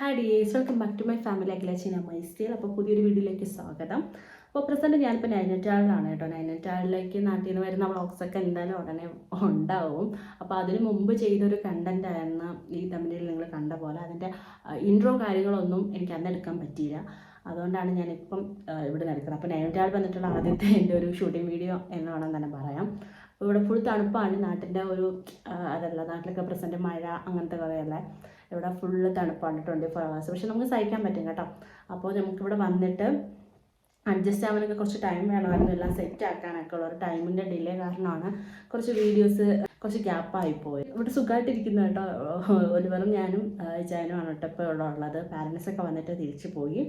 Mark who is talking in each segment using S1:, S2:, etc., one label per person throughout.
S1: Hi dears, welcome back to my family അഖിലേച്ചി my style. അപ്പോൾ പുതിയൊരു വീഡിയോയിലേക്ക് സ്വാഗതം. അപ്പോൾ പ്രസൻറ്റ് ഞാനിപ്പോൾ നൈനിറ്റാളിലാണ് കേട്ടോ. നൈനിറ്റാളിലേക്ക് നാട്ടിൽ നിന്ന് വരുന്ന വ്ളോഗ്സൊക്കെ എന്തായാലും ഉടനെ ഉണ്ടാവും. അപ്പോൾ അതിന് മുമ്പ് ചെയ്തൊരു കണ്ടൻ്റ് ആയിരുന്നു ഈ തമിഴിൽ നിങ്ങൾ കണ്ട പോലെ. അതിൻ്റെ ഇൻട്രോ കാര്യങ്ങളൊന്നും എനിക്ക് അന്ന് എടുക്കാൻ പറ്റിയില്ല. അതുകൊണ്ടാണ് ഞാനിപ്പം ഇവിടെ നടക്കുന്നത്. അപ്പോൾ നൈനിറ്റാൾ വന്നിട്ടുള്ള ആദ്യത്തെ എൻ്റെ ഒരു ഷൂട്ടിംഗ് വീഡിയോ എന്ന് വേണം തന്നെ പറയാം. അപ്പോൾ ഇവിടെ ഫുൾ തണുപ്പാണ്. നാട്ടിൻ്റെ ഒരു അതല്ല, നാട്ടിലൊക്കെ പ്രസൻറ്റ് മഴ അങ്ങനത്തെ കുറേയല്ലേ. ഇവിടെ ഫുള്ള് തണുപ്പാണ് 24 hours. പക്ഷെ നമുക്ക് സഹിക്കാൻ പറ്റും കേട്ടോ. അപ്പോൾ നമുക്കിവിടെ വന്നിട്ട് അഡ്ജസ്റ്റ് ആവാനൊക്കെ കുറച്ച് ടൈം വേണമായിരുന്നു. എല്ലാം സെറ്റ് ആക്കാനൊക്കെ ഉള്ള ഒരു ടൈമിൻ്റെ ഡിലേ കാരണമാണ് കുറച്ച് വീഡിയോസ് കുറച്ച് ഗ്യാപ്പായിപ്പോയി. ഇവിടെ സുഖമായിട്ടിരിക്കുന്നു കേട്ടോ. ഒലിവറും ഞാനും ജയനുമാണ് കേട്ടോ ഇപ്പോൾ ഇവിടെ ഉള്ളത്. പാരൻസൊക്കെ വന്നിട്ട് തിരിച്ചു പോയി.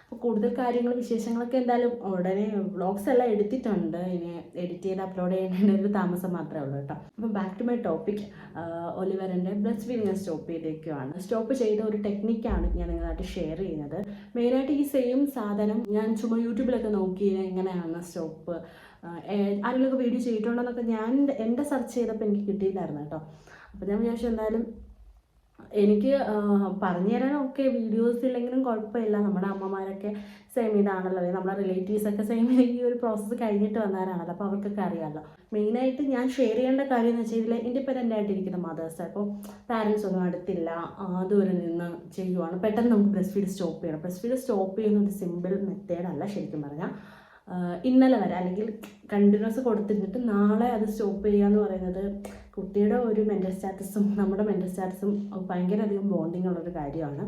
S1: അപ്പോൾ കൂടുതൽ കാര്യങ്ങൾ വിശേഷങ്ങളൊക്കെ എന്തായാലും ഉടനെ വ്ളോഗ്സ് എല്ലാം എടുത്തിട്ടുണ്ട്. ഇനി എഡിറ്റ് ചെയ്ത് അപ്ലോഡ് ചെയ്യുന്നതിന് ഒരു താമസം മാത്രമേ ഉള്ളൂ കേട്ടോ. അപ്പോൾ ബാക്ക് ടു മൈ ടോപ്പിക്. ഒലിവറിൻ്റെ ബ്രസ്റ്റ് ഫീഡിങ് സ്റ്റോപ്പ് ചെയ്തേക്കുവാണ്. സ്റ്റോപ്പ് ചെയ്ത ഒരു ടെക്നിക്കാണ് ഞാൻ നിങ്ങളായിട്ട് ഷെയർ ചെയ്യുന്നത്. മെയിനായിട്ട് ഈ സെയിം സാധനം ഞാൻ ചുമ്മാ യൂട്യൂബിലൊക്കെ നോക്കി എങ്ങനെയാണ് സ്റ്റോപ്പ്, ആരെങ്കിലുമൊക്കെ വീഡിയോ ചെയ്തിട്ടുണ്ടോ എന്നൊക്കെ ഞാൻ എൻ്റെ സെർച്ച് ചെയ്തപ്പോൾ എനിക്ക് കിട്ടിയില്ലായിരുന്നു കേട്ടോ. അപ്പോൾ ഞാൻ വിചാരിച്ചു എന്തായാലും എനിക്ക് പറഞ്ഞു തരാനൊക്കെ വീഡിയോസ് ഇല്ലെങ്കിലും കുഴപ്പമില്ല. നമ്മുടെ അമ്മമാരൊക്കെ സെയിം ഇതാണല്ലോ, നമ്മളെ റിലേറ്റീവ്സൊക്കെ സെയിം ഈ ഒരു പ്രോസസ്സ് കഴിഞ്ഞിട്ട് വന്നവരാണല്ലോ. അപ്പോൾ അവർക്കൊക്കെ അറിയാമല്ലോ. മെയിനായിട്ട് ഞാൻ ഷെയർ ചെയ്യേണ്ട കാര്യം എന്ന് വെച്ചാൽ ഇതിൽ ഇൻഡിപെൻഡൻ്റ് ആയിട്ടിരിക്കുന്ന മദേഴ്സ്. അപ്പോൾ പാരൻസ് ഒന്നും അടുത്തില്ല, ദൂരെ നിന്ന് ചെയ്യുവാണ്, പെട്ടെന്ന് നമുക്ക് ബ്രസ്റ്റ് ഫീഡ് സ്റ്റോപ്പ് ചെയ്യണം. ബ്രസ്റ്റ് ഫീഡ് സ്റ്റോപ്പ് ചെയ്യുന്ന ഒരു സിമ്പിൾ മെത്തേഡല്ല ശരിക്കും പറഞ്ഞാൽ. ഇന്നലെ വരെ അല്ലെങ്കിൽ കണ്ടിന്യൂസ് കൊടുത്തിരുന്നിട്ട് നാളെ അത് സ്റ്റോപ്പ് ചെയ്യുക എന്ന് പറയുന്നത് കുട്ടിയുടെ ഒരു മെൻ്റൽ സ്റ്റാറ്റസും നമ്മുടെ മെൻ്റൽ സ്റ്റാറ്റസും ഭയങ്കര അധികം ബോണ്ടിങ് ഉള്ളൊരു കാര്യമാണ്.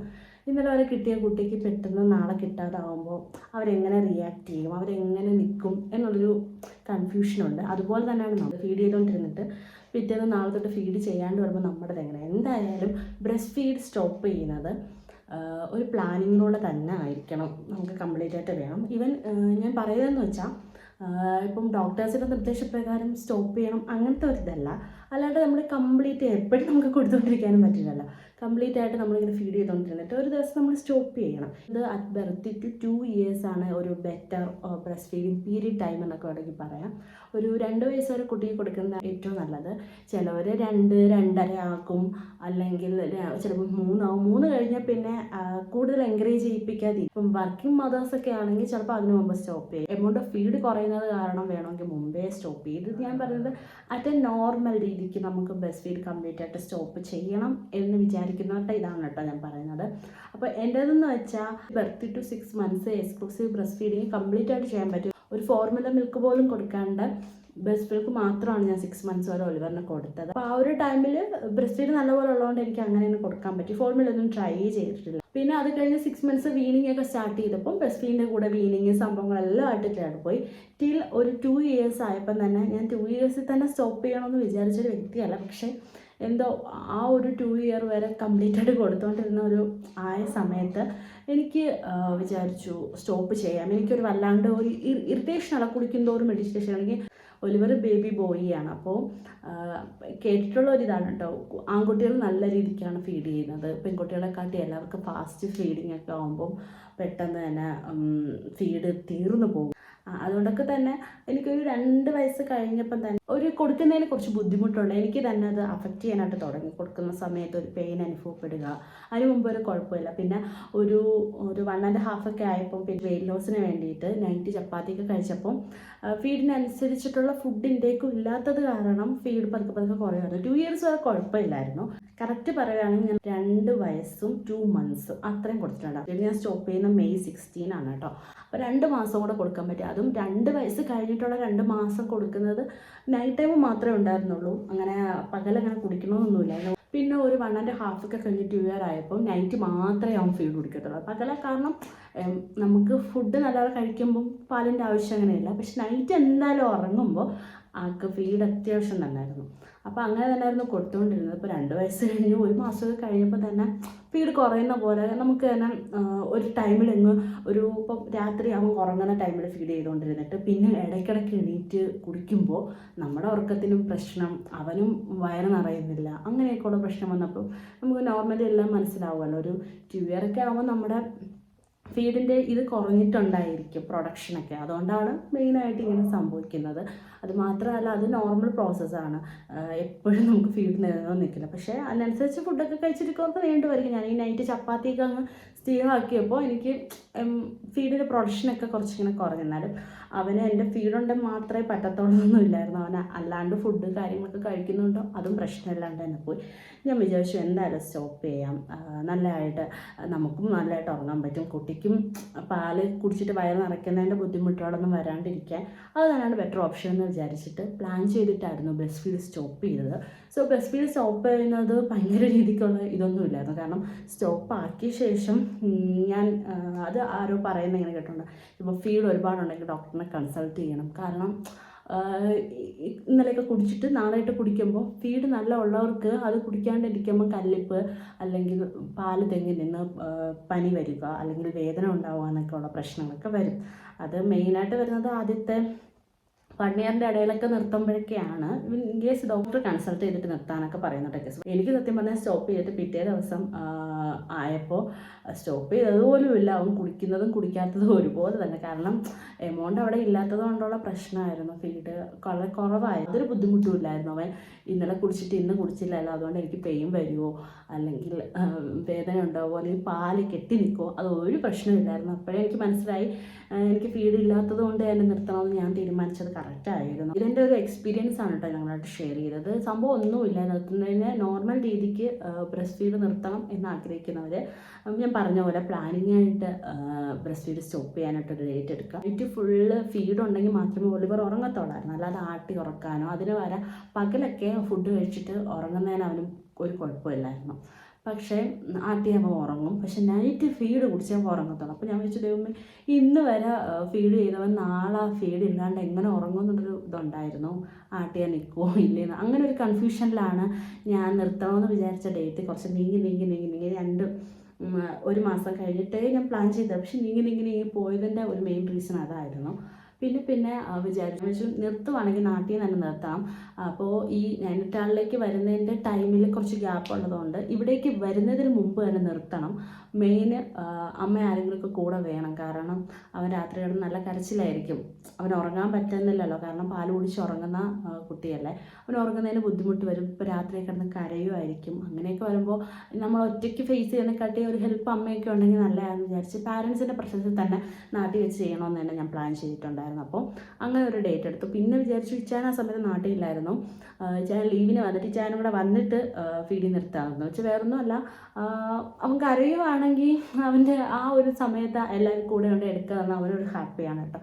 S1: ഇന്നലെ വരെ കിട്ടിയ കുട്ടിക്ക് പെട്ടെന്ന് നാളെ കിട്ടാതാവുമ്പോൾ അവരെങ്ങനെ റിയാക്ട് ചെയ്യും, അവരെങ്ങനെ നിൽക്കും എന്നുള്ളൊരു കൺഫ്യൂഷനുണ്ട്. അതുപോലെ തന്നെയാണ് നമ്മൾ ഫീഡ് ചെയ്തുകൊണ്ടിരുന്നിട്ട് പിറ്റേന്ന് നാളെ തൊട്ട് ഫീഡ് ചെയ്യാണ്ട് വരുമ്പോൾ നമ്മുടേത് എങ്ങനെ. എന്തായാലും ബ്രസ്റ്റ് ഫീഡ് സ്റ്റോപ്പ് ചെയ്യുന്നത് ഒരു പ്ലാനിങ്ങിലൂടെ തന്നെ ആയിരിക്കണം. നമുക്ക് കംപ്ലീറ്റ് ആയിട്ട് വേണം. ഈവൻ ഞാൻ പറയുന്നതെന്ന് വെച്ചാൽ ഇപ്പം ഡോക്ടേഴ്സിൻ്റെ നിർദ്ദേശപ്രകാരം സ്റ്റോപ്പ് ചെയ്യണം അങ്ങനത്തെ ഒരു ഇതല്ല. അല്ലാണ്ട് നമ്മൾ കംപ്ലീറ്റ് എപ്പോഴും നമുക്ക് കൊടുത്തുകൊണ്ടിരിക്കാനും പറ്റില്ലല്ലോ. കംപ്ലീറ്റ് ആയിട്ട് നമ്മളിങ്ങനെ ഫീഡ് ചെയ്തുകൊണ്ടിരുന്നിട്ട് ഒരു ദിവസം നമ്മൾ സ്റ്റോപ്പ് ചെയ്യണം. ഇത് അറ്റ് ബർത്ത് ടു 2 years ആണ് ഒരു better breast feeding period time എന്നൊക്കെ വേണമെങ്കിൽ പറയാം. ഒരു 2 വയസ്സ് വരെ കുട്ടിക്ക് കൊടുക്കുന്നത് ഏറ്റവും നല്ലത്. ചിലവർ 2, 2.5 ആക്കും, അല്ലെങ്കിൽ ചിലപ്പോൾ 3 ആവും. 3 കഴിഞ്ഞാൽ പിന്നെ കൂടുതൽ എൻകറേജ് ചെയ്യിപ്പിക്കാതെ. ഇപ്പം വർക്കിംഗ് മദേഴ്സൊക്കെ ആണെങ്കിൽ ചിലപ്പോൾ അതിന് മുമ്പ് സ്റ്റോപ്പ് ചെയ്യും. എമൗണ്ട് ഓഫ് ഫീഡ് കുറയുന്നത് കാരണം വേണമെങ്കിൽ മുമ്പേ സ്റ്റോപ്പ് ചെയ്യും. ഇത് ഞാൻ പറയുന്നത് അറ്റ് എ നോർമൽ രീതിക്ക് നമുക്ക് ബ്രസ്റ്റ് ഫീഡ് കംപ്ലീറ്റ് ആയിട്ട് സ്റ്റോപ്പ് ചെയ്യണം എന്ന് വിചാരിക്കുന്നവരുടെ ഇതാണ് കേട്ടോ ഞാൻ പറയുന്നത്. അപ്പോൾ എൻ്റേതെന്ന് വെച്ചാൽ birth to 6 months exclusive breast feeding complete ആയിട്ട് ചെയ്യാൻ പറ്റും. ഒരു ഫോർമുല മിൽക്ക് പോലും കൊടുക്കാണ്ട് ബ്രസ്റ്റ് മിൽക്ക് മാത്രമാണ് ഞാൻ 6 months വരെ ഒലിവറിന് കൊടുത്തത്. അപ്പോൾ ആ ഒരു ടൈമിൽ ബ്രസ്റ്റ് ഫീഡ് നല്ലപോലെ ഉള്ളതുകൊണ്ട് എനിക്ക് അങ്ങനെ തന്നെ കൊടുക്കാൻ പറ്റി. ഫോർമുല ഒന്നും ട്രൈ ചെയ്തിട്ടില്ല. പിന്നെ അത് കഴിഞ്ഞ് 6 months വീനിങ് ഒക്കെ സ്റ്റാർട്ട് ചെയ്തപ്പം ബ്രസ്റ്റ് ഫീഡിൻ്റെ കൂടെ വീനിങ് സംഭവങ്ങളെല്ലാം ആയിട്ടിട്ടാണ് പോയി. ടിൽ ഒരു 2 years ആയപ്പം തന്നെ ഞാൻ 2 years തന്നെ സ്റ്റോപ്പ് ചെയ്യണമെന്ന് വിചാരിച്ചൊരു വ്യക്തിയല്ല. പക്ഷേ എന്തോ ആ ഒരു 2 year വരെ കംപ്ലീറ്റ് ആയിട്ട് കൊടുത്തുകൊണ്ടിരുന്ന ഒരു ആയ സമയത്ത് എനിക്ക് വിചാരിച്ചു സ്റ്റോപ്പ് ചെയ്യാം. എനിക്കൊരു വല്ലാണ്ട് ഒരു ഇറിറ്റേഷനല്ല, കുടിക്കുന്തോറും മെഡിറ്റേഷൻ. അല്ലെങ്കിൽ ഒലിവർ ബേബി ബോയിയാണ്. അപ്പോൾ കേട്ടിട്ടുള്ള ഒരിതാണ് കേട്ടോ, ആൺകുട്ടികൾ നല്ല രീതിക്കാണ് ഫീഡ് ചെയ്യുന്നത്. പെൺകുട്ടികളെക്കാട്ടി എല്ലാവർക്കും ഫാസ്റ്റ് ഫീഡിങ് ഒക്കെ ആകുമ്പം പെട്ടെന്ന് തന്നെ ഫീഡ് തീർന്നു പോകും. അതുകൊണ്ടൊക്കെ തന്നെ എനിക്കൊരു 2 വയസ്സ് കഴിഞ്ഞപ്പം തന്നെ ഒരു കൊടുക്കുന്നതിന് കുറച്ച് ബുദ്ധിമുട്ടുണ്ട്. എനിക്ക് തന്നെ അത് അഫക്റ്റ് ചെയ്യാനായിട്ട് തുടങ്ങി. കൊടുക്കുന്ന സമയത്ത് ഒരു പെയിൻ അനുഭവപ്പെടുക. അതിന് മുമ്പ് ഒരു കുഴപ്പമില്ല. പിന്നെ ഒരു 1.5 ഒക്കെ ആയപ്പോൾ പിന്നെ വെയിറ്റ് ലോസിന് വേണ്ടിയിട്ട് നൈറ്റ് ചപ്പാത്തിയൊക്കെ കഴിച്ചപ്പം ഫീഡിനനുസരിച്ചിട്ടുള്ള ഫുഡ് ഇൻടേക്കും ഇല്ലാത്തത് കാരണം ഫീഡ് പതുക്കെ കുറയുമായിരുന്നു. 2 years വരെ കുഴപ്പമില്ലായിരുന്നു. കറക്റ്റ് പറയുകയാണെങ്കിൽ ഞാൻ 2 വയസ്സും 2 months അത്രയും കൊടുത്തിട്ടുണ്ട്. പിന്നെ ഞാൻ സ്റ്റോപ്പ് ചെയ്യുന്ന May 16 ആണ് കേട്ടോ. അപ്പോൾ 2 മാസം കൂടെ കൊടുക്കാൻ പറ്റും. അതും 2 വയസ്സ് കഴിഞ്ഞിട്ടുള്ള 2 മാസം കൊടുക്കുന്നത് നൈറ്റ് ടൈം മാത്രമേ ഉണ്ടായിരുന്നുള്ളൂ. അങ്ങനെ പകലങ്ങനെ കുടിക്കണമെന്നൊന്നുമില്ല. പിന്നെ ഒരു 1.5 ഒക്കെ കഴിഞ്ഞ് 2 year ആയപ്പോൾ നൈറ്റ് മാത്രമേ അവൻ ഫീഡ് കുടിക്കത്തുള്ളൂ. പകല കാരണം നമുക്ക് ഫുഡ് നല്ലപോലെ കഴിക്കുമ്പം പാലിൻ്റെ ആവശ്യം അങ്ങനെയില്ല. പക്ഷെ നൈറ്റ് എന്തായാലും ഉറങ്ങുമ്പോൾ ആൾക്ക് ഫീഡ് അത്യാവശ്യം തന്നെയായിരുന്നു. അപ്പോൾ അങ്ങനെ തന്നെയായിരുന്നു കൊടുത്തുകൊണ്ടിരുന്നത്. ഇപ്പോൾ 2 വയസ്സ് കഴിഞ്ഞ് 1 മാസമൊക്കെ കഴിഞ്ഞപ്പോൾ തന്നെ ഫീഡ് കുറയുന്ന പോലെ നമുക്ക് തന്നെ ഒരു ടൈമിലെങ്ങ് ഇപ്പോൾ രാത്രി അവൻ ഉറങ്ങുന്ന ടൈമിൽ ഫീഡ് ചെയ്തുകൊണ്ടിരുന്നിട്ട് പിന്നെ ഇടയ്ക്കിടയ്ക്ക് എണീറ്റ് കുടിക്കുമ്പോൾ നമ്മുടെ ഉറക്കത്തിനും പ്രശ്നം, അവനും വയറ് നിറയുന്നില്ല, അങ്ങനെയൊക്കെയുള്ള പ്രശ്നം വന്നപ്പോൾ നമുക്ക് നോർമലി എല്ലാം മനസ്സിലാവുമല്ലോ. ഒരു 2 year ഒക്കെ ആകുമ്പോൾ നമ്മുടെ ഫീഡിൻ്റെ ഇത് കുറഞ്ഞിട്ടുണ്ടായിരിക്കും പ്രൊഡക്ഷനൊക്കെ, അതുകൊണ്ടാണ് മെയിനായിട്ട് ഇങ്ങനെ സംഭവിക്കുന്നത്. അത് മാത്രമല്ല അത് നോർമൽ പ്രോസസ്സാണ്, എപ്പോഴും നമുക്ക് ഫീഡ് നിൽക്കില്ല. പക്ഷേ അതിനനുസരിച്ച് ഫുഡൊക്കെ കഴിച്ചിരിക്കുന്നവർക്ക് വേണ്ടുമായിരിക്കും. ഞാൻ ഈ നൈറ്റ് ചപ്പാത്തിയൊക്കെ അങ്ങ് സ്റ്റീവാക്കിയപ്പോൾ എനിക്ക് ഫീഡിൻ്റെ പ്രൊഡക്ഷനൊക്കെ കുറച്ചിങ്ങനെ കുറഞ്ഞെന്നാലും അവന് എൻ്റെ ഫീഡുണ്ടെങ്കിൽ മാത്രമേ പറ്റത്തുള്ളൂ ഇല്ലായിരുന്നു. അവന് അല്ലാണ്ട് ഫുഡ് കാര്യങ്ങളൊക്കെ കഴിക്കുന്നുണ്ടോ അതും പ്രശ്നമില്ലാണ്ട് തന്നെ പോയി. ഞാൻ വിചാരിച്ചു എന്തായാലും സ്റ്റോപ്പ് ചെയ്യാം, നല്ലതായിട്ട് നമുക്കും നല്ലതായിട്ട് ഉറങ്ങാൻ പറ്റും, കുട്ടിക്കും പാല് കുടിച്ചിട്ട് വയറ് നിറയ്ക്കുന്നതിൻ്റെ ബുദ്ധിമുട്ടുകളൊന്നും വരാണ്ടിരിക്കാൻ അത് തന്നെയാണ് ബെറ്റർ ഓപ്ഷൻ എന്ന് വിചാരിച്ചിട്ട് പ്ലാൻ ചെയ്തിട്ടായിരുന്നു ബ്രസ്റ്റ് ഫീഡ് സ്റ്റോപ്പ് ചെയ്തത്. സോ ബ്രസ്റ്റ് ഫീഡ് സ്റ്റോപ്പ് ചെയ്യുന്നത് ഭയങ്കര രീതിക്കുള്ള ഇതൊന്നുമില്ലായിരുന്നു. കാരണം സ്റ്റോപ്പ് ആക്കിയ ശേഷം ഞാൻ അത് ആരോ പറയുന്നത് ഇങ്ങനെ കേട്ടിട്ടുണ്ട്, ഇപ്പോൾ ഫീഡ് ഒരുപാടുണ്ടെങ്കിൽ ഡോക്ടറിനെ കൺസൾട്ട് ചെയ്യണം. കാരണം ഇന്നലെയൊക്കെ കുടിച്ചിട്ട് നാളെയായിട്ട് കുടിക്കുമ്പോൾ ഫീഡ് നല്ല ഉള്ളവർക്ക് അത് കുടിക്കാണ്ടിരിക്കുമ്പോൾ കല്ലിപ്പ് അല്ലെങ്കിൽ പാല് തെങ്ങി നിന്ന് പനി വരിക അല്ലെങ്കിൽ വേദന ഉണ്ടാവുക എന്നൊക്കെ ഉള്ള പ്രശ്നങ്ങളൊക്കെ വരും. അത് മെയിനായിട്ട് വരുന്നത് ആദ്യത്തെ 1 ഇയറിൻ്റെ ഇടയിലൊക്കെ നിർത്തുമ്പോഴൊക്കെയാണ്. ഇൻ കേസ് ഡോക്ടർ കൺസൾട്ട് ചെയ്തിട്ട് നിർത്താനൊക്കെ പറയുന്നുണ്ട് കേസ്. എനിക്ക് സത്യം പറഞ്ഞാൽ സ്റ്റോപ്പ് ചെയ്തിട്ട് പിറ്റേ ദിവസം ആയപ്പോൾ സ്റ്റോപ്പ് ചെയ്തതുപോലും ഇല്ല, അവൻ കുടിക്കുന്നതും കുടിക്കാത്തതും ഒരുപോലെ തന്നെ. കാരണം എമൗണ്ട് അവിടെ ഇല്ലാത്തത് കൊണ്ടുള്ള പ്രശ്നമായിരുന്നു. ഫീഡ് വളരെ കുറവായിരുന്നു, അതൊരു ബുദ്ധിമുട്ടും ഇല്ലായിരുന്നു. അവൻ ഇന്നലെ കുടിച്ചിട്ട് ഇന്ന് കുടിച്ചില്ലല്ലോ, അതുകൊണ്ട് എനിക്ക് പെയിൻ വരുമോ അല്ലെങ്കിൽ വേദന ഉണ്ടാവുമോ അല്ലെങ്കിൽ പാല് കെട്ടി നിൽക്കുമോ, അത് ഒരു പ്രശ്നമില്ലായിരുന്നു. അപ്പോഴേ എനിക്ക് മനസ്സിലായി എനിക്ക് ഫീഡ് ഇല്ലാത്തത് കൊണ്ട് തന്നെ നിർത്തണമെന്ന് ഞാൻ തീരുമാനിച്ചത് കറക്റ്റായിരുന്നു. ഇതെൻ്റെ ഒരു എക്സ്പീരിയൻസ് ആണ് കേട്ടോ ഞങ്ങളായിട്ട് ഷെയർ ചെയ്തത്. സംഭവം ഒന്നുമില്ല, നിർത്തുന്നതിന് നോർമൽ രീതിക്ക് ബ്രസ്റ്റ് ഫീഡ് നിർത്തണം എന്ന് ആഗ്രഹിക്കുന്നവർ ഞാൻ പറഞ്ഞ പോലെ പ്ലാനിങ് ആയിട്ട് ബ്രസ്റ്റ് ഫീഡ് സ്റ്റോപ്പ് ചെയ്യാനായിട്ടൊരു ഡേറ്റ് എടുക്കുക. നൈറ്റ് ഫുള്ള് ഫീഡ് ഉണ്ടെങ്കിൽ മാത്രമേ ഒലിവർ ഉറങ്ങത്തുള്ളായിരുന്നു, അല്ലാതെ ആട്ടി ഉറക്കാനോ അതിന് വരെ പകലൊക്കെ ഫുഡ് കഴിച്ചിട്ട് ഉറങ്ങുന്നതിന് അവനും ഒരു കുഴപ്പമില്ലായിരുന്നു. പക്ഷേ ആട്ടിയാകുമ്പോൾ ഉറങ്ങും, പക്ഷെ നൈറ്റ് ഫീഡ് കുടിച്ചാൽ ഉറങ്ങത്തുള്ളൂ. അപ്പോൾ ഞാൻ വെച്ചു ദൈവമേ ഇന്ന് വരെ ഫീഡ് ചെയ്തവൻ നാളെ ഫീഡ് ഇല്ലാണ്ട് എങ്ങനെ ഉറങ്ങും എന്നുള്ളൊരു ഇതുണ്ടായിരുന്നു. ആട്ടിയാൽ നിൽക്കുമോ ഇല്ലേന്ന് അങ്ങനെ ഒരു കൺഫ്യൂഷനിലാണ് ഞാൻ നിർത്തണമെന്ന് വിചാരിച്ച ഡേറ്റ് കുറച്ച് നീങ്ങി 1 മാസം കഴിഞ്ഞിട്ടേ ഞാൻ പ്ലാൻ ചെയ്തത്. പക്ഷെ നീങ്ങി പോയതിൻ്റെ ഒരു മെയിൻ റീസൺ അതായിരുന്നു. പിന്നെ വിചാരിച്ചു നിർത്തുവാണെങ്കിൽ നാട്ടിൽ നിന്ന് തന്നെ നിർത്താം. അപ്പോൾ ഈ നൈനിറ്റാളിലേക്ക് വരുന്നതിൻ്റെ ടൈമിൽ കുറച്ച് ഗ്യാപ്പ് ഉള്ളതുകൊണ്ട് ഇവിടേക്ക് വരുന്നതിന് മുമ്പ് തന്നെ നിർത്തണം. മെയിൻ അമ്മ ആരെങ്കിലുമൊക്കെ കൂടെ വേണം, കാരണം അവൻ രാത്രി കിടന്ന് നല്ല കരച്ചിലായിരിക്കും. അവൻ ഉറങ്ങാൻ പറ്റുന്നില്ലല്ലോ, കാരണം പാല് കുടിച്ച് ഉറങ്ങുന്ന കുട്ടിയല്ലേ, അവൻ ഉറങ്ങുന്നതിന് ബുദ്ധിമുട്ട് വരും. ഇപ്പോൾ രാത്രി കിടന്ന് കരയുമായിരിക്കും. അങ്ങനെയൊക്കെ വരുമ്പോൾ നമ്മൾ ഒറ്റയ്ക്ക് ഫേസ് ചെയ്യുന്നതിനെക്കാട്ടി ഒരു ഹെൽപ്പ് അമ്മയൊക്കെ ഉണ്ടെങ്കിൽ നല്ലതാണെന്ന് വിചാരിച്ച് പാരൻസിൻ്റെ പ്രശ്നത്തിൽ തന്നെ നാട്ടിൽ വെച്ച് ചെയ്യണമെന്ന് തന്നെ ഞാൻ പ്ലാൻ ചെയ്തിട്ടുണ്ടായിരുന്നു. അപ്പോൾ അങ്ങനെ ഒരു ഡേറ്റ് എടുത്തു. പിന്നെ വിചാരിച്ചു ഇച്ചാൻ ആ സമയത്ത് നാട്ടിലില്ലായിരുന്നു, ഇച്ചാൻ ലീവിന് വന്നിട്ട് ഇച്ചാനും കൂടെ വന്നിട്ട് ഫീഡിങ് നിർത്താമെന്ന് വെച്ച് വേറൊന്നുമല്ല, അവൻ കരയുവാണെങ്കിൽ അവൻ്റെ ആ ഒരു സമയത്ത് എല്ലാവരും കൂടെ കൊണ്ട് എടുക്കുക എന്നാൽ അവനൊരു ഹാപ്പിയാണ് കേട്ടോ.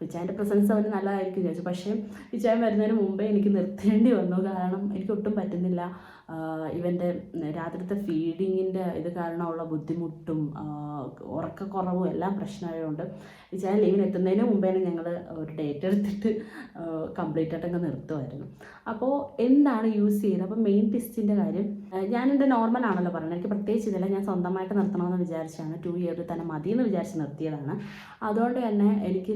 S1: ഇച്ചാൻ്റെ പ്രസൻസ് അവന് നല്ലതായിരിക്കും വിചാരിച്ചു. പക്ഷേ ഇച്ചാൻ വരുന്നതിന് മുമ്പേ എനിക്ക് നിർത്തേണ്ടി വന്നു, കാരണം എനിക്ക് ഒട്ടും പറ്റുന്നില്ല. ഇവൻ്റെ രാത്രിത്തെ ഫീഡിങ്ങിൻ്റെ ഇത് കാരണമുള്ള ബുദ്ധിമുട്ടും ഉറക്കക്കുറവും എല്ലാം പ്രശ്നമായതുകൊണ്ട് ഇച്ചാൻ ലീവിന് എത്തുന്നതിന് മുമ്പേ ഞങ്ങൾ ഒരു ഡേറ്റ് എടുത്തിട്ട് കംപ്ലീറ്റ് ആയിട്ടങ്ങ് നിർത്തുമായിരുന്നു. അപ്പോൾ എന്താണ് യൂസ് ചെയ്തത്? അപ്പോൾ മെയിൻ ടിസ്റ്റിൻ്റെ കാര്യം ഞാനെൻ്റെ നോർമൽ ആണല്ലോ പറഞ്ഞത്, എനിക്ക് പ്രത്യേകിച്ച് ഇതില്ല, ഞാൻ സ്വന്തമായിട്ട് നിർത്തണമെന്ന് വിചാരിച്ചാണ് 2 ഇയറിൽ തന്നെ മതിയെന്ന് വിചാരിച്ച് നിർത്തിയതാണ്. അതുകൊണ്ട് തന്നെ എനിക്ക്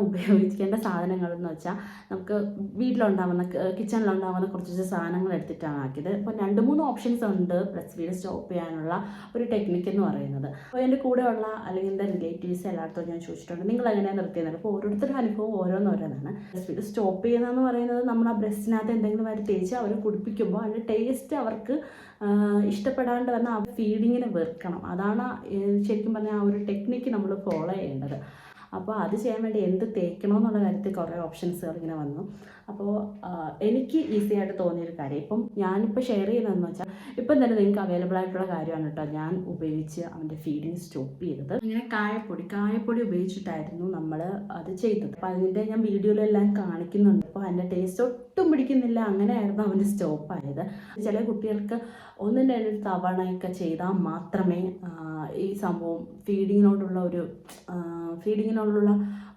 S1: ഉപയോഗിക്കേണ്ട സാധനങ്ങൾ എന്ന് വെച്ചാൽ നമുക്ക് വീട്ടിലുണ്ടാവുന്ന കിച്ചണിലുണ്ടാവുന്ന കുറച്ച് സാധനങ്ങൾ എടുത്തിട്ടാണ് ആക്കിയത്. അപ്പോൾ 2-3 ഓപ്ഷൻസ് ഉണ്ട് ബ്രസ്റ്റ് ഫീഡ് സ്റ്റോപ്പ് ചെയ്യാനുള്ള ഒരു ടെക്നിക്ക് എന്ന് പറയുന്നത്. അപ്പോൾ എൻ്റെ കൂടെയുള്ള അല്ലെങ്കിൽ എൻ്റെ റിലേറ്റീവ്സ് എല്ലായിടത്തും ഞാൻ ചോദിച്ചിട്ടുണ്ട് നിങ്ങൾ എങ്ങനെയാണ് നിർത്തിയത്. അപ്പോൾ ഓരോരുത്തരുടെ അനുഭവം ഓരോന്നോരോന്നാണ്. ബ്രസ്റ്റ് ഫീഡ് സ്റ്റോപ്പ് ചെയ്യുന്നതെന്ന് പറയുന്നത് നമ്മൾ ആ ബ്രസ്റ്റിനകത്ത് എന്തെങ്കിലും വരെ തേച്ച് അവർ കുടിപ്പിക്കുമ്പോൾ അതിൻ്റെ ടേസ്റ്റ് അവർക്ക് ഇഷ്ടപ്പെടാണ്ട് വന്നാൽ ആ ഫീഡിങ്ങിനെ വെറുക്കണം. അതാണ് ശരിക്കും പറഞ്ഞാൽ ആ ഒരു ടെക്നിക്ക് നമ്മൾ ഫോളോ ചെയ്യേണ്ടത്. അപ്പോൾ അത് ചെയ്യാൻ വേണ്ടി എന്ത് തേക്കണമെന്നുള്ള കാര്യത്തിൽ കുറേ ഓപ്ഷൻസുകൾ ഇങ്ങനെ വന്നു. അപ്പോൾ എനിക്ക് ഈസി ആയിട്ട് തോന്നിയൊരു കാര്യം ഇപ്പം ഞാനിപ്പോൾ ഷെയർ ചെയ്യുന്നതെന്ന് വെച്ചാൽ ഇപ്പം തന്നെ നിങ്ങൾക്ക് അവൈലബിൾ ആയിട്ടുള്ള കാര്യമാണ് കേട്ടോ ഞാൻ ഉപയോഗിച്ച് അവൻ്റെ ഫീഡിങ് സ്റ്റോപ്പ് ചെയ്തത്. അങ്ങനെ കായപ്പൊടി ഉപയോഗിച്ചിട്ടായിരുന്നു നമ്മൾ അത് ചെയ്തത്. അപ്പോൾ അതിൻ്റെ ഞാൻ വീഡിയോയിലെല്ലാം കാണിക്കുന്നുണ്ട്. അപ്പോൾ അതിൻ്റെ ടേസ്റ്റ് ഒട്ടും പിടിക്കുന്നില്ല, അങ്ങനെയായിരുന്നു അവൻ്റെ സ്റ്റോപ്പായത്. ചില കുട്ടികൾക്ക് 1-2 തവണയൊക്കെ ചെയ്താൽ മാത്രമേ ഈ സംഭവം ഫീഡിങ്ങിനോടുള്ള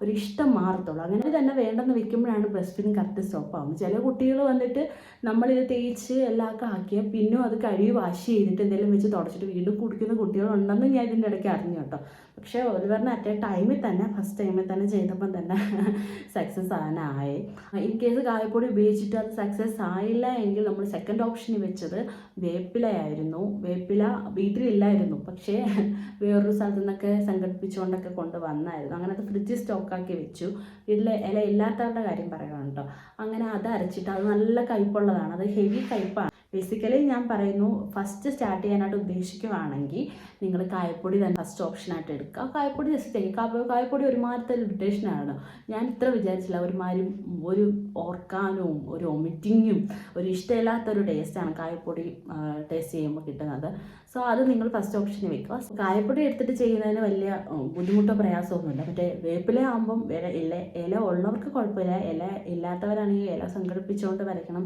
S1: ഒരു ഇഷ്ടം മാറത്തുള്ളൂ. അങ്ങനെ തന്നെ വേണ്ടെന്ന് വെക്കുമ്പോഴാണ് ബ്രസ്റ്റ് ഫീഡിങ് കറക്റ്റ് കറക്റ്റ് സ്റ്റോപ്പാകും. ചില കുട്ടികൾ വന്നിട്ട് നമ്മളിത് തേച്ച് എല്ലാം ആക്കിയാൽ പിന്നും അത് കഴുകി വാഷ് ചെയ്തിട്ട് എന്തെങ്കിലും വെച്ച് തുടച്ചിട്ട് വീണ്ടും കുടിക്കുന്ന കുട്ടികളുണ്ടെന്ന് ഞാൻ ഇതിൻ്റെ ഇടയ്ക്ക് അറിഞ്ഞു കേട്ടോ. പക്ഷേ ഒലിവറിന് അറ്റ് എ ടൈമിൽ തന്നെ ഫസ്റ്റ് ടൈമിൽ തന്നെ ചെയ്തപ്പം തന്നെ സക്സസ് ആയി. ഇൻ കേസ് കായപ്പൊടി ഉപയോഗിച്ചിട്ട് അത് സക്സസ് ആയില്ല എങ്കിൽ നമ്മൾ സെക്കൻഡ് ഓപ്ഷന് വെച്ചത് വേപ്പിലയായിരുന്നു. വേപ്പില വീട്ടിലില്ലായിരുന്നു, പക്ഷേ വേറൊരു സ്ഥലത്തു നിന്നൊക്കെ സംഘടിപ്പിച്ചുകൊണ്ടൊക്കെ കൊണ്ടുവന്നായിരുന്നു. അങ്ങനെ അത് ഫ്രിഡ്ജിൽ സ്റ്റോക്കാക്കി വെച്ചു. വീട്ടിലെ ഇല ഇല്ലാത്തവരുടെ കാര്യം പറയുകയാണ് കേട്ടോ. അങ്ങനെ അത് അരച്ചിട്ട് അത് നല്ല കയ്പുള്ളതാണ്, അത് ഹെവി കയ്പാണ്. ബേസിക്കലി ഞാൻ പറയുന്നു, ഫസ്റ്റ് സ്റ്റാർട്ട് ചെയ്യാനായിട്ട് ഉദ്ദേശിക്കുകയാണെങ്കിൽ നിങ്ങൾ കായപ്പൊടി തന്നെ ഫസ്റ്റ് ഓപ്ഷനായിട്ട് എടുക്കുക. കായപ്പൊടി ജസ്റ്റ് ചെയ്യുക. കായപ്പൊടി ഒരുമാതിരത്തെ ഇറിറ്റേഷനാണ്. ഞാൻ ഇത്ര വിചാരിച്ചില്ല, ഒരുമാതിരി ഒരു ഓർക്കാനും ഒരു ഒമിറ്റിങ്ങും ഒരു ഇഷ്ടമില്ലാത്തൊരു ടേസ്റ്റാണ് കായപ്പൊടി ടേസ്റ്റ് ചെയ്യുമ്പോൾ കിട്ടുന്നത്. സോ അത് നിങ്ങൾ ഫസ്റ്റ് ഓപ്ഷന് വെക്കുക. കായപ്പൊടി എടുത്തിട്ട് ചെയ്യുന്നതിന് വലിയ ബുദ്ധിമുട്ടോ പ്രയാസമൊന്നുമില്ല. മറ്റേ വേപ്പില ആകുമ്പം ഇല ഉള്ളവർക്ക് കുഴപ്പമില്ല, ഇല ഇല്ലാത്തവരാണെങ്കിൽ ഇല സംഘടിപ്പിച്ചുകൊണ്ട് വരയ്ക്കണം,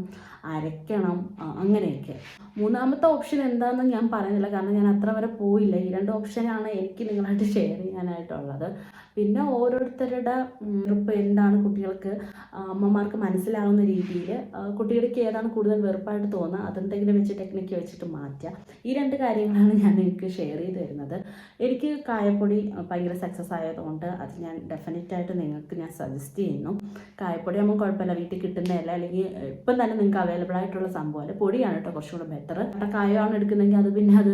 S1: അരയ്ക്കണം, അങ്ങനെയൊക്കെ. മൂന്നാമത്തെ ഓപ്ഷൻ എന്താണെന്ന് ഞാൻ പറയുന്നില്ല, കാരണം ഞാൻ അത്ര വരെ പോയില്ല. ഈ 2 ഓപ്ഷനാണ് എനിക്ക് നിങ്ങളായിട്ട് ഷെയർ ചെയ്യാനായിട്ടുള്ളത്. പിന്നെ ഓരോരുത്തരുടെ വെറുപ്പ് എന്താണ് കുട്ടികൾക്ക് അമ്മമാർക്ക് മനസ്സിലാവുന്ന രീതിയിൽ കുട്ടികൾക്ക് ഏതാണ് കൂടുതൽ വെറുപ്പായിട്ട് തോന്നുക അതെന്തെങ്കിലും വെച്ച് ടെക്നിക്ക് വെച്ചിട്ട് മാറ്റുക. ഈ 2 കാര്യങ്ങളാണ് ഞാൻ നിങ്ങൾക്ക് ഷെയർ ചെയ്ത് തരുന്നത്. എനിക്ക് കായപ്പൊടി ഭയങ്കര സക്സസ് ആയതുകൊണ്ട് അത് ഞാൻ ഡെഫിനറ്റായിട്ട് നിങ്ങൾക്ക് ഞാൻ സജസ്റ്റ് ചെയ്യുന്നു. കായപ്പൊടി ആകുമ്പോൾ കുഴപ്പമില്ല, വീട്ടിൽ കിട്ടുന്നതല്ല, അല്ലെങ്കിൽ ഇപ്പം തന്നെ നിങ്ങൾക്ക് അവൈലബിൾ ആയിട്ടുള്ള സംഭവമല്ല. പൊടിയാണ് കേട്ടോ കുറച്ചുകൂടെ ബെറ്റർ. കായമാണ് എടുക്കുന്നതെങ്കിൽ അത് പിന്നെ അത്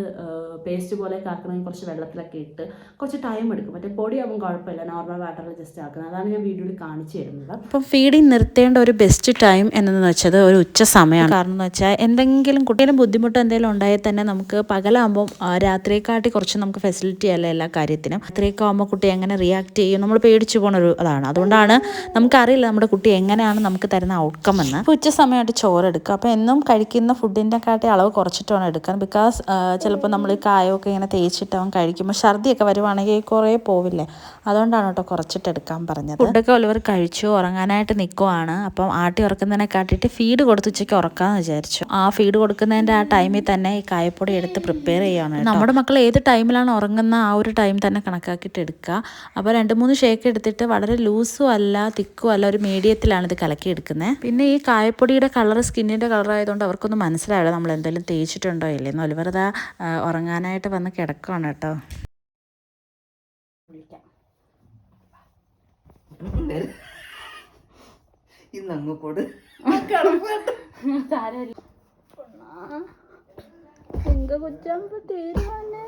S1: പേസ്റ്റ് പോലെ ആക്കണമെങ്കിൽ കുറച്ച് വെള്ളത്തിലൊക്കെ ഇട്ട് കുറച്ച് ടൈം എടുക്കും. മറ്റേ പൊടിയാകുമ്പോൾ കുഴപ്പമില്ല, നോർമൽ വാട്ടറിൽ ജസ്റ്റ് ആക്കുന്നത്. അതാണ് ഞാൻ വീഡിയോയിൽ കാണിച്ചു തരുന്നത്.
S2: അപ്പം ഫീഡിങ് നിർത്തേണ്ട ഒരു ബെസ്റ്റ് ടൈം എന്നു വെച്ചത് ഒരു ഉച്ച സമയമാണ്. കാരണം എന്ന് വെച്ചാൽ എന്തെങ്കിലും കുട്ടികളും ബുദ്ധിമുട്ട് എന്തെങ്കിലും ഉണ്ടായാൽ തന്നെ നമുക്ക് പകലാകുമ്പോൾ രാത്രിയെക്കാട്ടി കുറച്ച് നമുക്ക് ഫെസിലിറ്റി അല്ല എല്ലാ കാര്യത്തിനും. രാത്രിയൊക്കെ ആകുമ്പോൾ കുട്ടി എങ്ങനെ റിയാക്ട് ചെയ്യും നമ്മൾ പേടിച്ചു പോകുന്നൊരു അതാണ്. അതുകൊണ്ടാണ് നമുക്കറിയില്ല നമ്മുടെ കുട്ടി എങ്ങനെയാണ് നമുക്ക് തരുന്ന ഔട്ട്കം എന്ന്. അപ്പോൾ ഉച്ച സമയമായിട്ട് ചോറെടുക്കുക. അപ്പോൾ എന്നും കഴിക്കുന്ന ഫുഡിൻ്റെ കാട്ടി അളവ് കുറച്ചിട്ട് വേണം എടുക്കാൻ. ബിക്കോസ് ചിലപ്പോൾ നമ്മൾ കായമൊക്കെ ഇങ്ങനെ തേച്ചിട്ട് അവൻ കഴിക്കുമ്പോൾ ഛർദിയൊക്കെ വരുവാണെങ്കിൽ കുറേ പോവില്ലേ, അതുകൊണ്ടാണ് കേട്ടോ കുറച്ചിട്ട് എടുക്കാൻ പറഞ്ഞത്. ഫുഡൊക്കെ ഒലിവർ കഴിച്ചു ഉറങ്ങാനായിട്ട് നിൽക്കുവാണ്. അപ്പം ആട്ടി ഉറക്കുന്നതിനെ കാട്ടിയിട്ട് ഫീഡ് കൊടുത്ത് ഉച്ചയ്ക്ക് ഉറക്കാമെന്ന് വിചാരിച്ചു. ആ ഫീഡ് കൊടുക്കുന്നതിൻ്റെ ആ ടൈമിൽ തന്നെ ഈ കായപ്പൊടി എടുത്ത് പ്രിപ്പയർ ചെയ്യുകയാണ്. നമ്മുടെ മക്കൾ ഏത് ടൈമിലാണ് ഉറങ്ങുന്ന ആ ഒരു ടൈം തന്നെ കണക്കാക്കിയിട്ട് എടുക്കുക. അപ്പോൾ 2-3 ഷേക്ക് എടുത്തിട്ട് വളരെ ലൂസും അല്ല തിക്കും അല്ല, ഒരു മീഡിയത്തിലാണ് ഇത് കലക്കി എടുക്കുന്നത്. പിന്നെ ഈ കായപ്പൊടിയുടെ കളർ സ്കിന്നിൻ്റെ കളർ ആയതുകൊണ്ട് അവർക്കൊന്നും മനസ്സിലാവില്ല നമ്മൾ എന്തെങ്കിലും തേച്ചിട്ടുണ്ടോ ഇല്ലെന്ന്. ഒലിവർ ഇതാ ഉറങ്ങാനായിട്ട് വന്ന് കിടക്കുവാണ് കേട്ടോ.
S3: ഇന്നങ്ങ് പോട്
S1: കൊച്ചാകുമ്പോ തീരുമാനേ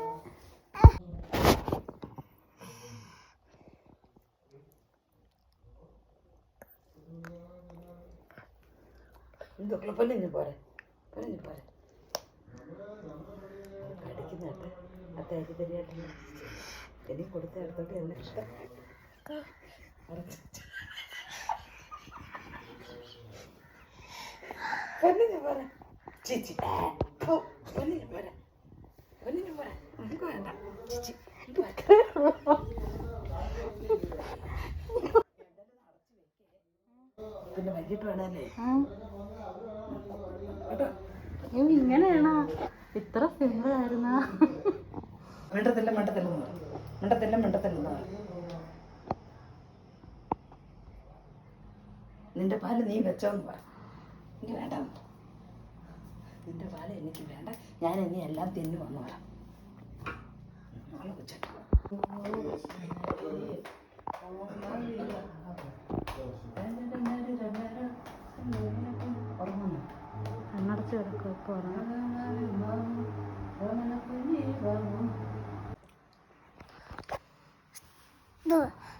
S3: എന്തൊക്കെ പൊന്നിഞ്ഞ് പോരെ പൊന്നിഞ്ഞ് പോരെ കടിക്കുന്നുണ്ട്. അത്തായിട്ട് തരികയായിട്ട് എനിക്ക് കൊടുത്ത എടുത്തോട്ട് എന്നെ ഇഷ്ടം പൊന്നിഞ്ഞ് പോരെ ചേച്ചി പൊന്നിഞ്ഞ് പോരെ പൊന്നിഞ്ഞ് പോരെ നമുക്ക് വേണ്ട ചേച്ചി പിന്നെ വൈകിട്ട് വേണമല്ലേ കേട്ടോ.
S1: ഇങ്ങനെയാണോ ഇത്ര സിമ്പിൾ ആയിരുന്ന?
S3: മിണ്ടത്തില്ല മിണ്ടത്തില്ലെന്ന് മിണ്ടത്തില്ല മിണ്ടത്തില്ലെന്ന് നിന്റെ പാല് നീ വെച്ചോന്ന് പറ. എനിക്ക് വേണ്ട, നിന്റെ പാല് എനിക്ക് വേണ്ട, ഞാൻ ഇനി എല്ലാം തിന്നു വന്നു പറയാം.
S1: കണ്ണടച്ച് കിടക്കും ഇപ്പോൾ.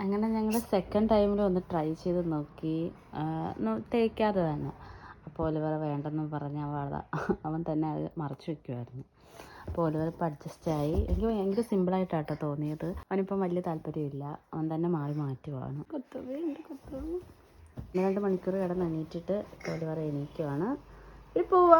S1: അങ്ങനെ ഞങ്ങൾ സെക്കൻഡ് ടൈമിൽ ഒന്ന് ട്രൈ ചെയ്ത് നോക്കി, തേക്കാതെ തന്നെ. അപ്പോൾ ഒലിവർ വേണ്ടെന്ന് പറഞ്ഞ് അവൻ തന്നെ അത് മറച്ചു വെക്കുമായിരുന്നു. അപ്പോൾ ഒലിവർ ഇപ്പോൾ അഡ്ജസ്റ്റായി. എനിക്ക് ഭയങ്കര സിമ്പിളായിട്ടാട്ടോ തോന്നിയത്. അവനിപ്പം വലിയ താല്പര്യമില്ല, അവൻ തന്നെ മാറ്റുവാണ്. 2 മണിക്കൂർ കിടന്ന് എണീറ്റിട്ട് ഒലിവർ എണീക്കുവാണ്. പോവാ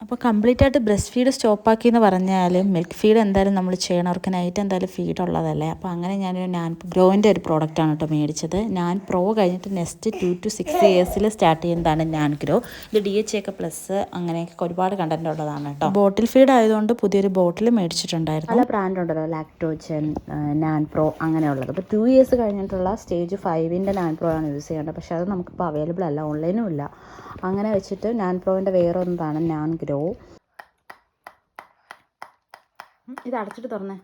S2: അപ്പോൾ കംപ്ലീറ്റ് ആയിട്ട് ബ്രസ്റ്റ് ഫീഡ് സ്റ്റോപ്പാക്കി എന്ന് പറഞ്ഞാൽ മിൽക്ക് ഫീഡ് എന്തായാലും നമ്മൾ ചെയ്യണം. അവർക്ക് നൈറ്റ് എന്തായാലും ഫീഡ് ഉള്ളതല്ലേ. അപ്പോൾ അങ്ങനെ ഞാനൊരു നാൻ ഗ്രോവിൻ്റെ ഒരു പ്രോഡക്റ്റാണ് കേട്ടോ മേടിച്ചത്. നാൻ പ്രോ കഴിഞ്ഞിട്ട് നെക്സ്റ്റ് 2 to 6 years സ്റ്റാർട്ട് ചെയ്യുന്നതാണ് നാൻ ഗ്രോ. ഇത് DHA ഒക്കെ പ്ലസ് അങ്ങനെയൊക്കെ ഒരുപാട് കണ്ടന്റ് ഉള്ളതാണ് കേട്ടോ. ബോട്ടിൽ ഫീഡ് ആയതുകൊണ്ട് പുതിയൊരു ബോട്ടിൽ മേടിച്ചിട്ടുണ്ടായിരുന്നു. പല ബ്രാൻഡ് ഉണ്ടല്ലോ, ലാക്ടോജൻ, നാൻ പ്രോ അങ്ങനെയുള്ളത്. അപ്പോൾ 2 years കഴിഞ്ഞിട്ടുള്ള സ്റ്റേജ് 5ൻ്റെ നാൻ പ്രോ ആണ് യൂസ് ചെയ്യേണ്ടത്. പക്ഷേ അത് നമുക്കിപ്പോൾ അവൈലബിൾ അല്ല, ഓൺലൈനും ഇല്ല. അങ്ങനെ വെച്ചിട്ട് നാൻ പ്രോവിൻ്റെ വേറെ ഒന്നതാണ് നാൻ ഗ്രോ. ഇത് അടച്ചിട്ട് തുറന്നേ.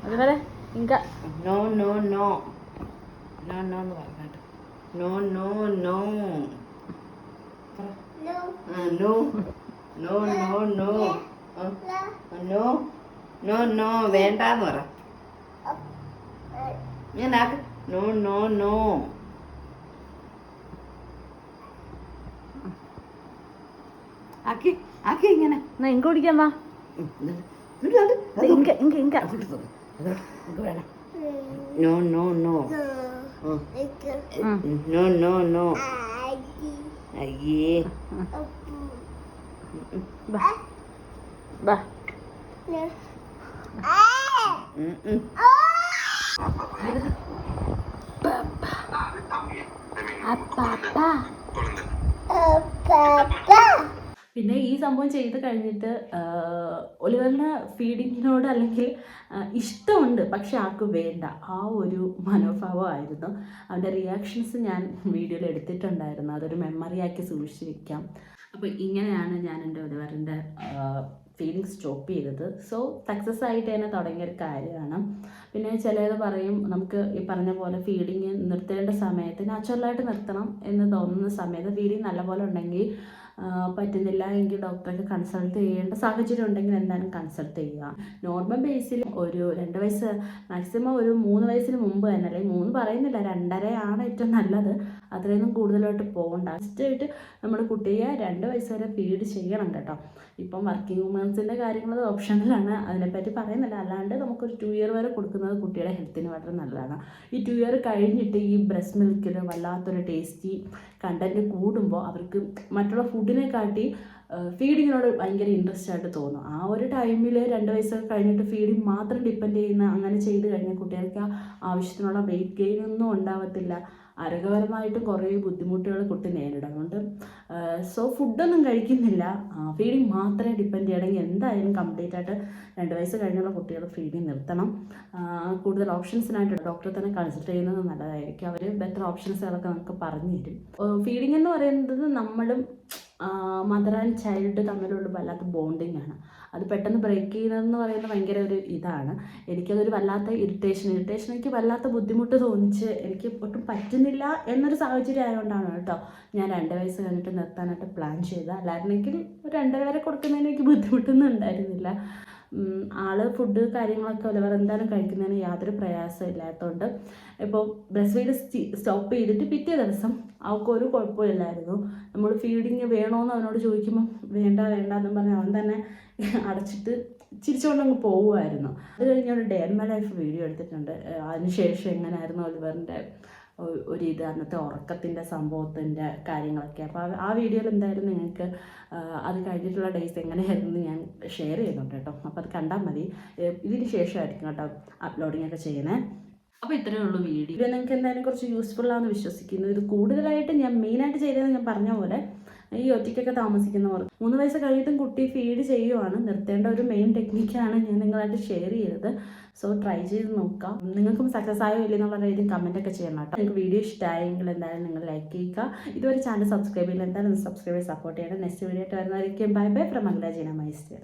S2: അതുപോലെ ഇങ്ക
S3: no no no no no എന്ന് പറഞ്ഞിട്ട് no no no no no no no no no no വേണ്ടാന്ന് പറ. ഞാൻ ആക്ക് നോ നോ നോ. ആക്കി ആക്കി ഇങ്ങനെ
S2: എന്നാ ഇങ്ക കുടിക്കാൻ വാ. ഇങ്ക ഇങ്ക ഇങ്ക
S3: വേണം. No no no no no no. അയ്യേ
S2: വാ വാ.
S1: പിന്നെ ഈ സംഭവം ചെയ്ത് കഴിഞ്ഞിട്ട് ഒലിവറിന് ഫീഡിങ്ങിനോട് അല്ലെങ്കിൽ ഇഷ്ടമുണ്ട്, പക്ഷെ ആൾക്ക് വേണ്ട, ആ ഒരു മനോഭാവമായിരുന്നു. അവൻ്റെ റിയാക്ഷൻസ് ഞാൻ വീഡിയോയിൽ എടുത്തിട്ടുണ്ടായിരുന്നു. അതൊരു മെമ്മറിയാക്കി സൂക്ഷിച്ച് വയ്ക്കാം. അപ്പോൾ ഇങ്ങനെയാണ് ഞാൻ എൻ്റെ ഒലിവറിൻ്റെ ഫീഡിങ് സ്റ്റോപ്പ് ചെയ്തത്. സോ സക്സസ് ആയിട്ട് തന്നെ തുടങ്ങിയൊരു കാര്യമാണ്. പിന്നെ ചിലത് പറയും നമുക്ക് ഈ പറഞ്ഞ പോലെ ഫീഡിങ് നിർത്തേണ്ട സമയത്ത് നാച്ചുറലായിട്ട് നിർത്തണം എന്ന് തോന്നുന്ന സമയത്ത് ഫീഡിങ് നല്ലപോലെ ഉണ്ടെങ്കിൽ പറ്റുന്നില്ല എങ്കിൽ ഡോക്ടറെ കൺസൾട്ട് ചെയ്യേണ്ട സാഹചര്യം ഉണ്ടെങ്കിൽ എന്തായാലും കൺസൾട്ട് ചെയ്യുക. നോർമൽ ബേസിൽ ഒരു 2 വയസ്സ് മാക്സിമം ഒരു 3 വയസ്സിന് മുമ്പ് തന്നെ, അല്ലെങ്കിൽ 3 പറയുന്നില്ല, 2.5 ആണ് ഏറ്റവും നല്ലത്. അത്രയൊന്നും കൂടുതലായിട്ട് പോകണ്ട. ഫസ്റ്റായിട്ട് നമ്മൾ കുട്ടിയെ 2 വയസ്സ് വരെ ഫീഡ് ചെയ്യണം കേട്ടോ. ഇപ്പം വർക്കിംഗ് വുമൻസിൻ്റെ കാര്യങ്ങൾ ഓപ്ഷണലാണ്, അതിനെപ്പറ്റി പറയുന്നില്ല. അല്ലാണ്ട് നമുക്കൊരു 2 year വരെ കൊടുക്കുന്നത് കുട്ടിയുടെ ഹെൽത്തിന് വളരെ നല്ലതാണ്. ഈ 2 year കഴിഞ്ഞിട്ട് ഈ ബ്രസ്റ്റ് മിൽക്കിൽ വല്ലാത്തൊരു ടേസ്റ്റി കണ്ടൻറ്റ് കൂടുമ്പോൾ അവർക്ക് മറ്റുള്ള ഫുഡിനെ കാട്ടി ഫീഡിങ്ങിനോട് ഭയങ്കര ഇൻട്രസ്റ്റ് ആയിട്ട് തോന്നും. ആ ഒരു ടൈമിൽ 2 വയസ്സൊക്കെ കഴിഞ്ഞിട്ട് ഫീഡിങ് മാത്രം ഡിപ്പെൻഡ് ചെയ്യുന്ന അങ്ങനെ ചെയ്ത് കഴിഞ്ഞാൽ കുട്ടികൾക്ക് ആവശ്യത്തിനുള്ള വെയിറ്റ് ഗെയിൻ ഒന്നും ഉണ്ടാവത്തില്ല. ആരോഗ്യപരമായിട്ടും കുറേ ബുദ്ധിമുട്ടുകൾ കുട്ടി നേരിടും. അതുകൊണ്ട് സോ ഫുഡൊന്നും കഴിക്കുന്നില്ല, ഫീഡിങ് മാത്രമേ ഡിപ്പെൻഡ് ചെയ്യണമെങ്കിൽ എന്തായാലും കംപ്ലീറ്റ് ആയിട്ട് 2 വയസ്സ് കഴിഞ്ഞുള്ള കുട്ടികൾ ഫീഡിങ് നിർത്തണം. കൂടുതൽ ഓപ്ഷൻസിനായിട്ട് ഡോക്ടറെ തന്നെ കൺസൾട്ട് ചെയ്യുന്നത് നല്ലതായിരിക്കും. അവർ ബെറ്റർ ഓപ്ഷൻസുകളൊക്കെ നമുക്ക് പറഞ്ഞു തരും. ഫീഡിങ് എന്ന് പറയുന്നത് നമ്മളും മദർ ആൻഡ് ചൈൽഡ് തമ്മിലുള്ള വല്ലാത്ത ബോണ്ടിങ് ആണ്. അത് പെട്ടെന്ന് ബ്രേക്ക് ചെയ്യുന്നതെന്ന് പറയുന്നത് ഭയങ്കര ഒരു ഇതാണ്. എനിക്കതൊരു വല്ലാത്ത ഇറിറ്റേഷൻ എനിക്ക് വല്ലാത്ത ബുദ്ധിമുട്ട് തോന്നിച്ച് എനിക്ക് ഒട്ടും പറ്റുന്നില്ല എന്നൊരു സാഹചര്യം ആയതുകൊണ്ടാണ് കേട്ടോ ഞാൻ 2 വയസ്സ് കഴിഞ്ഞിട്ട് നിർത്താനായിട്ട് പ്ലാൻ ചെയ്തത്. അല്ലായിരുന്നെങ്കിൽ ഒരു 2.5 വരെ കൊടുക്കുന്നതിന് എനിക്ക് ബുദ്ധിമുട്ടൊന്നും ഉണ്ടായിരുന്നില്ല. ആള് ഫുഡ് കാര്യങ്ങളൊക്കെ ഒലിവർ എന്തായാലും കഴിക്കുന്നതിന് യാതൊരു പ്രയാസം ഇല്ലാത്തതുകൊണ്ട് ഇപ്പോൾ ബ്രസ്റ്റ് ഫീഡ് സ്റ്റോപ്പ് ചെയ്തിട്ട് പിറ്റേ ദിവസം അവൾക്കൊരു കുഴപ്പമില്ലായിരുന്നു. നമ്മൾ ഫീഡിങ് വേണമെന്ന് അവനോട് ചോദിക്കുമ്പോൾ വേണ്ട എന്നും പറഞ്ഞ് അവൻ തന്നെ അടച്ചിട്ട് ചിരിച്ചുകൊണ്ടങ്ങ് പോവുമായിരുന്നു. അത് കഴിഞ്ഞ് ഒരു day in my life video എടുത്തിട്ടുണ്ട്. അതിനുശേഷം എങ്ങനെയായിരുന്നു ഒലിവറിൻ്റെ ഒരു ഇത് അന്നത്തെ ഉറക്കത്തിൻ്റെ സംഭവത്തിൻ്റെ കാര്യങ്ങളൊക്കെ. അപ്പോൾ ആ വീഡിയോയിൽ എന്തായാലും നിങ്ങൾക്ക് അത് കഴിഞ്ഞിട്ടുള്ള ഡേയ്സ് എങ്ങനെയായിരുന്നു ഞാൻ ഷെയർ ചെയ്യുന്നുണ്ട് കേട്ടോ. അപ്പോൾ അത് കണ്ടാൽ മതി. ഇതിന് ശേഷമായിരിക്കും കേട്ടോ അപ്ലോഡിങ് ഒക്കെ ചെയ്യണേ. അപ്പോൾ ഇത്രയേ ഉള്ളൂ വീഡിയോ. നിങ്ങൾക്ക് എന്തായാലും കുറച്ച് യൂസ്ഫുള്ളാണെന്ന് വിശ്വസിക്കുന്നു. ഇത് കൂടുതലായിട്ട് ഞാൻ മെയിനായിട്ട് ചെയ്തതെന്ന് ഞാൻ പറഞ്ഞ പോലെ ഈ ഒറ്റയ്ക്കൊക്കെ താമസിക്കുന്നവർ 3 വയസ്സ് കഴിഞ്ഞിട്ടും കുട്ടി ഫീഡ് ചെയ്യുവാണ്, നിർത്തേണ്ട ഒരു മെയിൻ ടെക്നിക്കാണ് ഞാൻ നിങ്ങളായിട്ട് ഷെയർ ചെയ്തത്. സോ ട്രൈ ചെയ്ത് നോക്കാം. നിങ്ങൾക്കും സക്സസ് ആയോ ഇല്ല എന്നുള്ള രീതിയിൽ കമൻറ്റൊക്കെ ചെയ്യണം കേട്ടോ. നിങ്ങൾക്ക് വീഡിയോ ഇഷ്ടമായെങ്കിൽ എന്തായാലും നിങ്ങൾ ലൈക്ക് ചെയ്യുക. ഇതുവരെ ചാനൽ സബ്സ്ക്രൈബ് ചെയ്യില്ല, എന്തായാലും സബ്സ്ക്രൈബ് ചെയ്ത് സപ്പോർട്ട് ചെയ്യണം. നെക്സ്റ്റ് വീഡിയോ ആയിട്ട് വരുന്നതായിരിക്കും. Bye bye from Mangala Jeena my style.